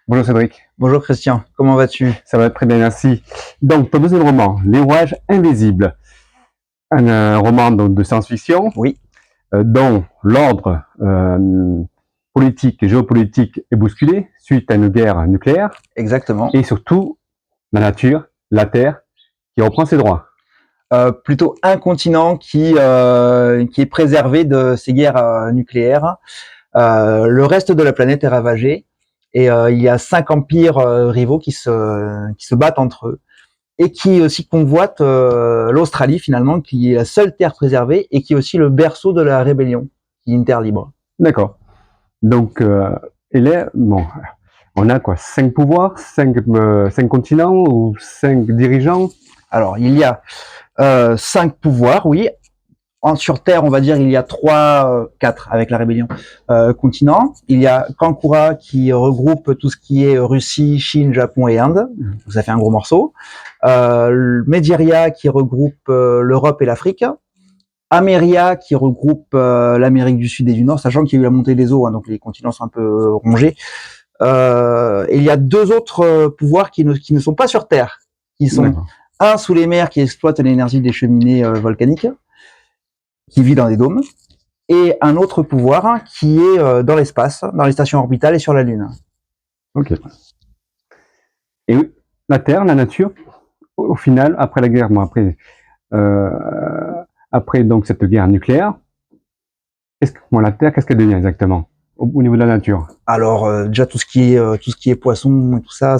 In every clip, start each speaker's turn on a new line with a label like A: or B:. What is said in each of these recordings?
A: Bonjour Cédric.
B: Bonjour Christian, comment vas-tu?
A: Ça va très bien, merci. Donc, ton deuxième roman, Les Rouages Invisibles, un roman donc, de science-fiction,
B: Oui,
A: dont l'ordre politique et géopolitique est bousculé suite à une guerre nucléaire,
B: exactement.
A: et surtout la nature, la Terre, qui reprend ses droits.
B: Plutôt un continent qui est préservé de ces guerres nucléaires. Le reste de la planète est ravagé et il y a 5 empires rivaux qui se battent entre eux et qui aussi convoitent l'Australie finalement, qui est la seule terre préservée et qui est aussi le berceau de la rébellion, qui est une terre libre.
A: D'accord. Donc, bon, on a quoi, 5 pouvoirs, 5 continents ou 5 dirigeants?
B: Alors, il y a 5 pouvoirs, oui. Sur Terre, on va dire, il y a 4 avec la rébellion continents. Il y a Kankura qui regroupe tout ce qui est Russie, Chine, Japon et Inde. Donc ça fait un gros morceau. Medieria qui regroupe l'Europe et l'Afrique. Ameria qui regroupe l'Amérique du Sud et du Nord, sachant qu'il y a eu la montée des eaux, hein, donc les continents sont un peu rongés. Et il y a 2 autres pouvoirs qui ne sont pas sur Terre, qui sont un sous les mers qui exploite l'énergie des cheminées volcaniques, qui vit dans des dômes, et un autre pouvoir qui est dans l'espace, dans les stations orbitales et sur la Lune.
A: Ok. Et la Terre, la nature, au final, après la guerre, bon, après donc cette guerre nucléaire, la Terre, qu'est-ce qu'elle devient exactement au niveau de la nature?
B: Alors déjà tout ce qui est poisson et tout ça,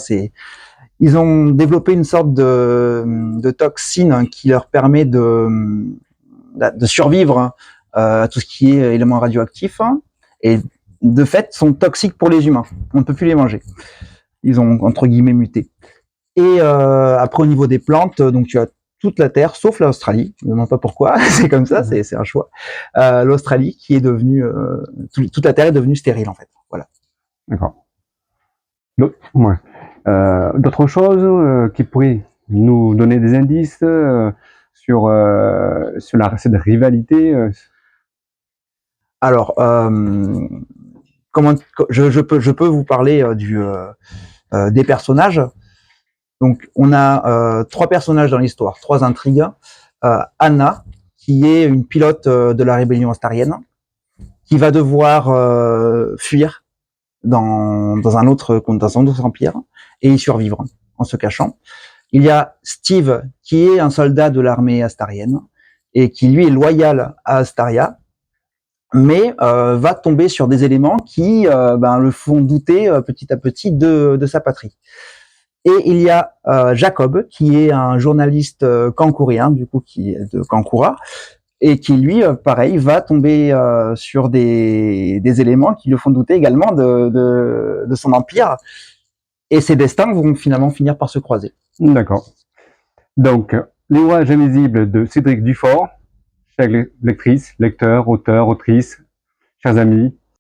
B: ils ont développé une sorte de toxine qui leur permet de survivre à tout ce qui est éléments radioactifs, et de fait sont toxiques pour les humains. On ne peut plus les manger. Ils ont entre guillemets muté. Et après au niveau des plantes, donc tu as toute la Terre, sauf l'Australie. Je ne me demande pas pourquoi, c'est comme ça, c'est un choix. L'Australie qui est devenue, toute la Terre est devenue stérile en fait. Voilà.
A: D'accord. D'autres choses qui pourraient nous donner des indices sur cette rivalité
B: Alors, je peux vous parler des personnages. Donc, on a 3 personnages dans l'histoire, 3 intrigues. Anna, qui est une pilote de la rébellion astarienne, qui va devoir fuir dans un autre empire et y survivre en se cachant. Il y a Steve, qui est un soldat de l'armée astarienne et qui lui est loyal à Astaria, mais va tomber sur des éléments qui le font douter petit à petit de sa patrie. Et il y a Jacob, qui est un journaliste kankourien, du coup, qui est de Kankura, et qui lui, pareil, va tomber sur des éléments qui le font douter également de son empire, et ses destins vont finalement finir par se croiser.
A: D'accord. Donc, Les Rouages Invisibles de Cédric Dufort, chers lectrices, lecteurs, auteurs, autrices, chers amis,